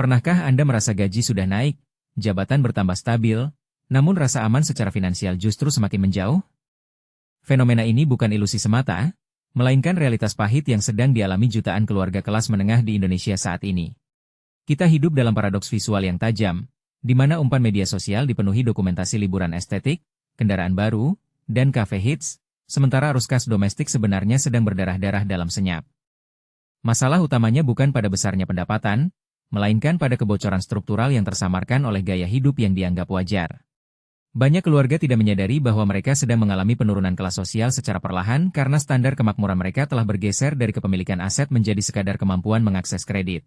Pernahkah Anda merasa gaji sudah naik, jabatan bertambah stabil, namun rasa aman secara finansial justru semakin menjauh? Fenomena ini bukan ilusi semata, melainkan realitas pahit yang sedang dialami jutaan keluarga kelas menengah di Indonesia saat ini. Kita hidup dalam paradoks visual yang tajam, di mana umpan media sosial dipenuhi dokumentasi liburan estetik, kendaraan baru, dan cafe hits, sementara arus kas domestik sebenarnya sedang berdarah-darah dalam senyap. Masalah utamanya bukan pada besarnya pendapatan, melainkan pada kebocoran struktural yang tersamarkan oleh gaya hidup yang dianggap wajar. Banyak keluarga tidak menyadari bahwa mereka sedang mengalami penurunan kelas sosial secara perlahan karena standar kemakmuran mereka telah bergeser dari kepemilikan aset menjadi sekadar kemampuan mengakses kredit.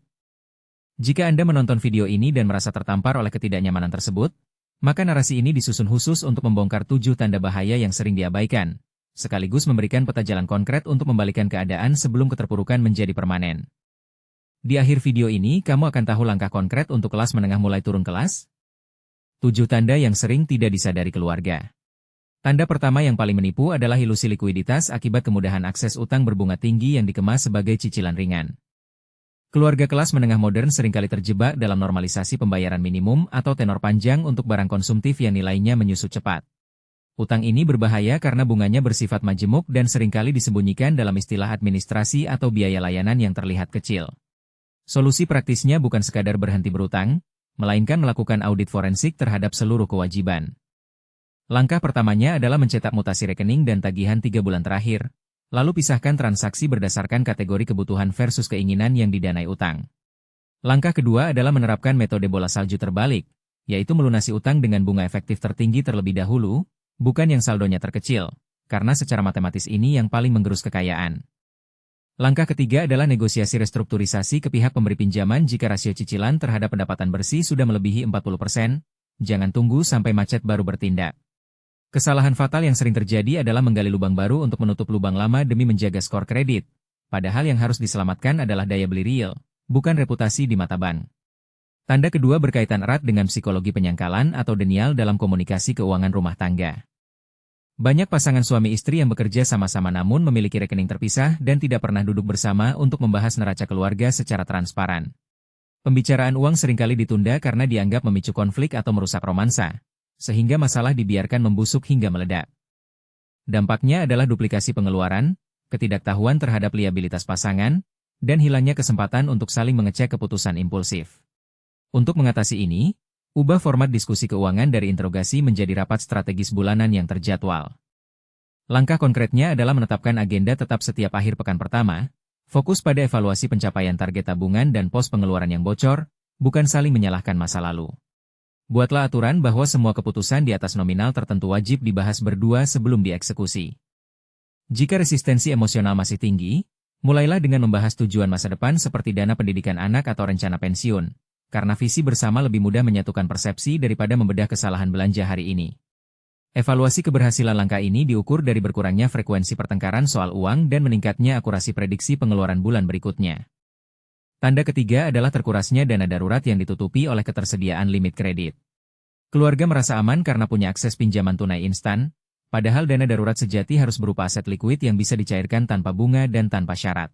Jika Anda menonton video ini dan merasa tertampar oleh ketidaknyamanan tersebut, maka narasi ini disusun khusus untuk membongkar 7 tanda bahaya yang sering diabaikan, sekaligus memberikan peta jalan konkret untuk membalikan keadaan sebelum keterpurukan menjadi permanen. Di akhir video ini, kamu akan tahu langkah konkret untuk kelas menengah mulai turun kelas. 7 tanda yang sering tidak disadari keluarga. Tanda pertama yang paling menipu adalah ilusi likuiditas akibat kemudahan akses utang berbunga tinggi yang dikemas sebagai cicilan ringan. Keluarga kelas menengah modern seringkali terjebak dalam normalisasi pembayaran minimum atau tenor panjang untuk barang konsumtif yang nilainya menyusut cepat. Utang ini berbahaya karena bunganya bersifat majemuk dan seringkali disembunyikan dalam istilah administrasi atau biaya layanan yang terlihat kecil. Solusi praktisnya bukan sekadar berhenti berutang, melainkan melakukan audit forensik terhadap seluruh kewajiban. Langkah pertamanya adalah mencetak mutasi rekening dan tagihan 3 bulan terakhir, lalu pisahkan transaksi berdasarkan kategori kebutuhan versus keinginan yang didanai utang. Langkah kedua adalah menerapkan metode bola salju terbalik, yaitu melunasi utang dengan bunga efektif tertinggi terlebih dahulu, bukan yang saldonya terkecil, karena secara matematis ini yang paling menggerus kekayaan. Langkah ketiga adalah negosiasi restrukturisasi ke pihak pemberi pinjaman jika rasio cicilan terhadap pendapatan bersih sudah melebihi 40%, jangan tunggu sampai macet baru bertindak. Kesalahan fatal yang sering terjadi adalah menggali lubang baru untuk menutup lubang lama demi menjaga skor kredit, padahal yang harus diselamatkan adalah daya beli real, bukan reputasi di mata bank. Tanda kedua berkaitan erat dengan psikologi penyangkalan atau denial dalam komunikasi keuangan rumah tangga. Banyak pasangan suami istri yang bekerja sama-sama namun memiliki rekening terpisah dan tidak pernah duduk bersama untuk membahas neraca keluarga secara transparan. Pembicaraan uang seringkali ditunda karena dianggap memicu konflik atau merusak romansa, sehingga masalah dibiarkan membusuk hingga meledak. Dampaknya adalah duplikasi pengeluaran, ketidaktahuan terhadap liabilitas pasangan, dan hilangnya kesempatan untuk saling mengecek keputusan impulsif. Untuk mengatasi ini, ubah format diskusi keuangan dari interogasi menjadi rapat strategis bulanan yang terjadwal. Langkah konkretnya adalah menetapkan agenda tetap setiap akhir pekan pertama, fokus pada evaluasi pencapaian target tabungan dan pos pengeluaran yang bocor, bukan saling menyalahkan masa lalu. Buatlah aturan bahwa semua keputusan di atas nominal tertentu wajib dibahas berdua sebelum dieksekusi. Jika resistensi emosional masih tinggi, mulailah dengan membahas tujuan masa depan seperti dana pendidikan anak atau rencana pensiun. Karena visi bersama lebih mudah menyatukan persepsi daripada membedah kesalahan belanja hari ini. Evaluasi keberhasilan langkah ini diukur dari berkurangnya frekuensi pertengkaran soal uang dan meningkatnya akurasi prediksi pengeluaran bulan berikutnya. Tanda ketiga adalah terkurasnya dana darurat yang ditutupi oleh ketersediaan limit kredit. Keluarga merasa aman karena punya akses pinjaman tunai instan, padahal dana darurat sejati harus berupa aset likuid yang bisa dicairkan tanpa bunga dan tanpa syarat.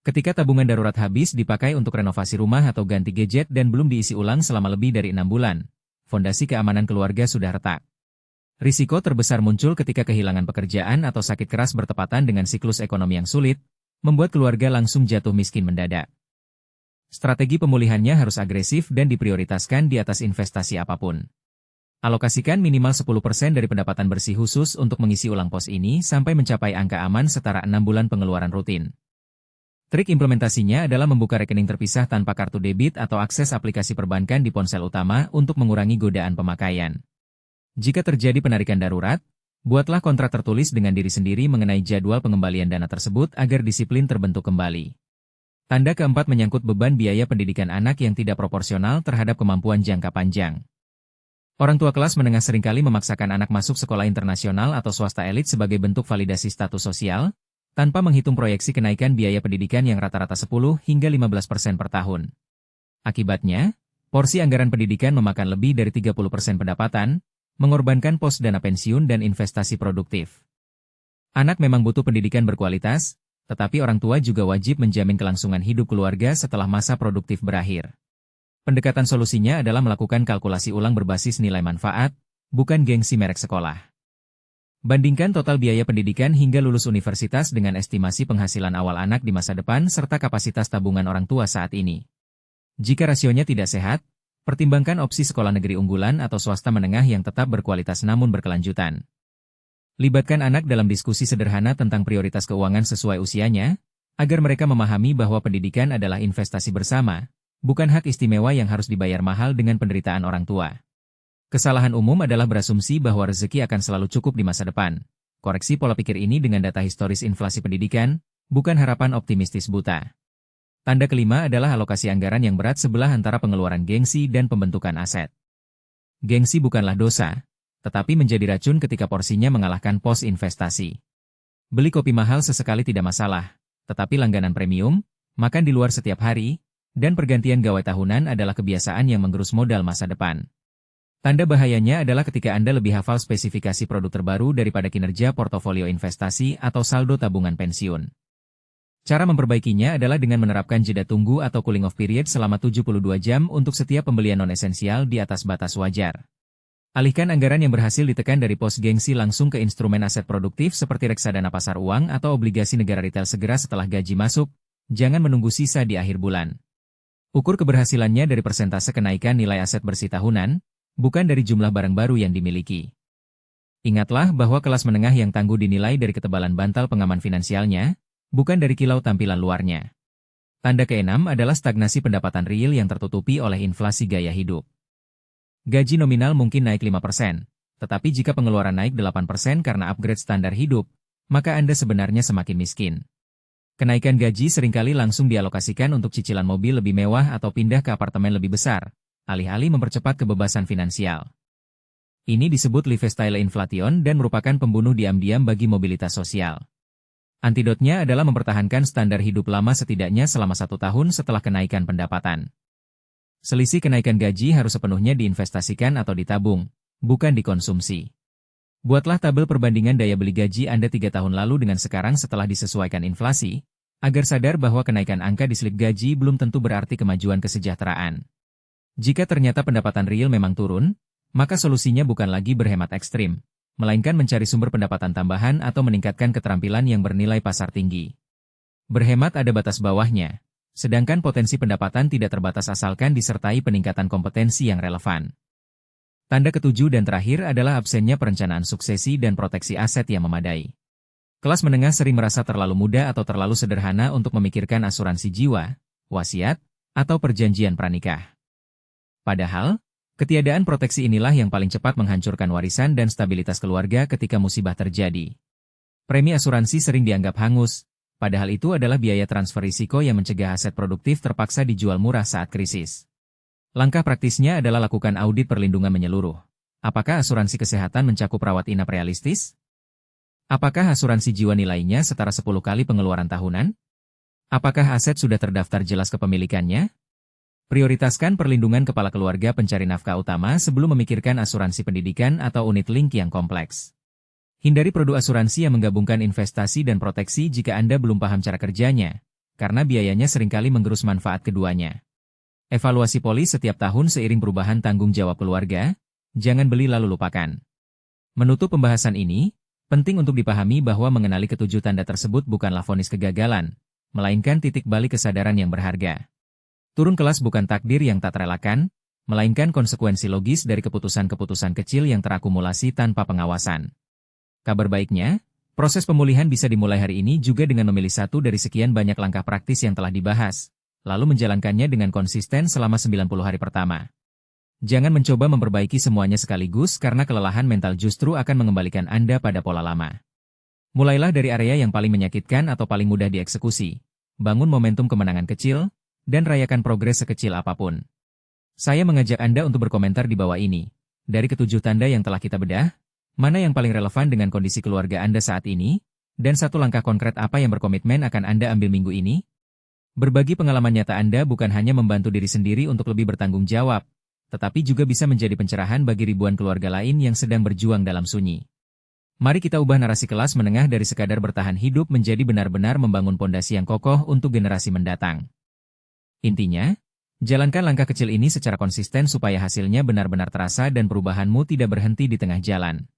Ketika tabungan darurat habis dipakai untuk renovasi rumah atau ganti gadget dan belum diisi ulang selama lebih dari 6 bulan, fondasi keamanan keluarga sudah retak. Risiko terbesar muncul ketika kehilangan pekerjaan atau sakit keras bertepatan dengan siklus ekonomi yang sulit, membuat keluarga langsung jatuh miskin mendadak. Strategi pemulihannya harus agresif dan diprioritaskan di atas investasi apapun. Alokasikan minimal 10% dari pendapatan bersih khusus untuk mengisi ulang pos ini sampai mencapai angka aman setara 6 bulan pengeluaran rutin. Trik implementasinya adalah membuka rekening terpisah tanpa kartu debit atau akses aplikasi perbankan di ponsel utama untuk mengurangi godaan pemakaian. Jika terjadi penarikan darurat, buatlah kontrak tertulis dengan diri sendiri mengenai jadwal pengembalian dana tersebut agar disiplin terbentuk kembali. Tanda keempat menyangkut beban biaya pendidikan anak yang tidak proporsional terhadap kemampuan jangka panjang. Orang tua kelas menengah seringkali memaksakan anak masuk sekolah internasional atau swasta elit sebagai bentuk validasi status sosial, tanpa menghitung proyeksi kenaikan biaya pendidikan yang rata-rata 10 hingga 15% per tahun. Akibatnya, porsi anggaran pendidikan memakan lebih dari 30% pendapatan, mengorbankan pos dana pensiun dan investasi produktif. Anak memang butuh pendidikan berkualitas, tetapi orang tua juga wajib menjamin kelangsungan hidup keluarga setelah masa produktif berakhir. Pendekatan solusinya adalah melakukan kalkulasi ulang berbasis nilai manfaat, bukan gengsi merek sekolah. Bandingkan total biaya pendidikan hingga lulus universitas dengan estimasi penghasilan awal anak di masa depan serta kapasitas tabungan orang tua saat ini. Jika rasionya tidak sehat, pertimbangkan opsi sekolah negeri unggulan atau swasta menengah yang tetap berkualitas namun berkelanjutan. Libatkan anak dalam diskusi sederhana tentang prioritas keuangan sesuai usianya, agar mereka memahami bahwa pendidikan adalah investasi bersama, bukan hak istimewa yang harus dibayar mahal dengan penderitaan orang tua. Kesalahan umum adalah berasumsi bahwa rezeki akan selalu cukup di masa depan. Koreksi pola pikir ini dengan data historis inflasi pendidikan, bukan harapan optimistis buta. Tanda kelima adalah alokasi anggaran yang berat sebelah antara pengeluaran gengsi dan pembentukan aset. Gengsi bukanlah dosa, tetapi menjadi racun ketika porsinya mengalahkan pos investasi. Beli kopi mahal sesekali tidak masalah, tetapi langganan premium, makan di luar setiap hari, dan pergantian gawai tahunan adalah kebiasaan yang menggerus modal masa depan. Tanda bahayanya adalah ketika Anda lebih hafal spesifikasi produk terbaru daripada kinerja portofolio investasi atau saldo tabungan pensiun. Cara memperbaikinya adalah dengan menerapkan jeda tunggu atau cooling off period selama 72 jam untuk setiap pembelian non-esensial di atas batas wajar. Alihkan anggaran yang berhasil ditekan dari pos gengsi langsung ke instrumen aset produktif seperti reksadana pasar uang atau obligasi negara retail segera setelah gaji masuk, jangan menunggu sisa di akhir bulan. Ukur keberhasilannya dari persentase kenaikan nilai aset bersih tahunan, bukan dari jumlah barang baru yang dimiliki. Ingatlah bahwa kelas menengah yang tangguh dinilai dari ketebalan bantal pengaman finansialnya, bukan dari kilau tampilan luarnya. Tanda keenam adalah stagnasi pendapatan real yang tertutupi oleh inflasi gaya hidup. Gaji nominal mungkin naik 5%, tetapi jika pengeluaran naik 8% karena upgrade standar hidup, maka Anda sebenarnya semakin miskin. Kenaikan gaji seringkali langsung dialokasikan untuk cicilan mobil lebih mewah atau pindah ke apartemen lebih besar, alih-alih mempercepat kebebasan finansial. Ini disebut lifestyle inflation dan merupakan pembunuh diam-diam bagi mobilitas sosial. Antidotnya adalah mempertahankan standar hidup lama setidaknya selama 1 tahun setelah kenaikan pendapatan. Selisih kenaikan gaji harus sepenuhnya diinvestasikan atau ditabung, bukan dikonsumsi. Buatlah tabel perbandingan daya beli gaji Anda 3 tahun lalu dengan sekarang setelah disesuaikan inflasi, agar sadar bahwa kenaikan angka di slip gaji belum tentu berarti kemajuan kesejahteraan. Jika ternyata pendapatan real memang turun, maka solusinya bukan lagi berhemat ekstrim, melainkan mencari sumber pendapatan tambahan atau meningkatkan keterampilan yang bernilai pasar tinggi. Berhemat ada batas bawahnya, sedangkan potensi pendapatan tidak terbatas asalkan disertai peningkatan kompetensi yang relevan. Tanda ketujuh dan terakhir adalah absennya perencanaan suksesi dan proteksi aset yang memadai. Kelas menengah sering merasa terlalu muda atau terlalu sederhana untuk memikirkan asuransi jiwa, wasiat, atau perjanjian pranikah. Padahal, ketiadaan proteksi inilah yang paling cepat menghancurkan warisan dan stabilitas keluarga ketika musibah terjadi. Premi asuransi sering dianggap hangus, padahal itu adalah biaya transfer risiko yang mencegah aset produktif terpaksa dijual murah saat krisis. Langkah praktisnya adalah lakukan audit perlindungan menyeluruh. Apakah asuransi kesehatan mencakup rawat inap realistis? Apakah asuransi jiwa nilainya setara 10 kali pengeluaran tahunan? Apakah aset sudah terdaftar jelas kepemilikannya? Prioritaskan perlindungan kepala keluarga pencari nafkah utama sebelum memikirkan asuransi pendidikan atau unit link yang kompleks. Hindari produk asuransi yang menggabungkan investasi dan proteksi jika Anda belum paham cara kerjanya, karena biayanya seringkali menggerus manfaat keduanya. Evaluasi polis setiap tahun seiring perubahan tanggung jawab keluarga, jangan beli lalu lupakan. Menutup pembahasan ini, penting untuk dipahami bahwa mengenali ketujuh tanda tersebut bukanlah vonis kegagalan, melainkan titik balik kesadaran yang berharga. Turun kelas bukan takdir yang tak terelakkan, melainkan konsekuensi logis dari keputusan-keputusan kecil yang terakumulasi tanpa pengawasan. Kabar baiknya, proses pemulihan bisa dimulai hari ini juga dengan memilih satu dari sekian banyak langkah praktis yang telah dibahas, lalu menjalankannya dengan konsisten selama 90 hari pertama. Jangan mencoba memperbaiki semuanya sekaligus karena kelelahan mental justru akan mengembalikan Anda pada pola lama. Mulailah dari area yang paling menyakitkan atau paling mudah dieksekusi. Bangun momentum kemenangan kecil, dan rayakan progres sekecil apapun. Saya mengajak Anda untuk berkomentar di bawah ini. Dari ketujuh tanda yang telah kita bedah, mana yang paling relevan dengan kondisi keluarga Anda saat ini, dan satu langkah konkret apa yang berkomitmen akan Anda ambil minggu ini? Berbagi pengalaman nyata Anda bukan hanya membantu diri sendiri untuk lebih bertanggung jawab, tetapi juga bisa menjadi pencerahan bagi ribuan keluarga lain yang sedang berjuang dalam sunyi. Mari kita ubah narasi kelas menengah dari sekadar bertahan hidup menjadi benar-benar membangun pondasi yang kokoh untuk generasi mendatang. Intinya, Jalankan langkah kecil ini secara konsisten supaya hasilnya benar-benar terasa dan perubahanmu tidak berhenti di tengah jalan.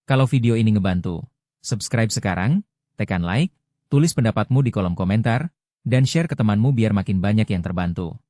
Kalau video ini ngebantu, subscribe sekarang, tekan like, tulis pendapatmu di kolom komentar, dan share ke temanmu biar makin banyak yang terbantu.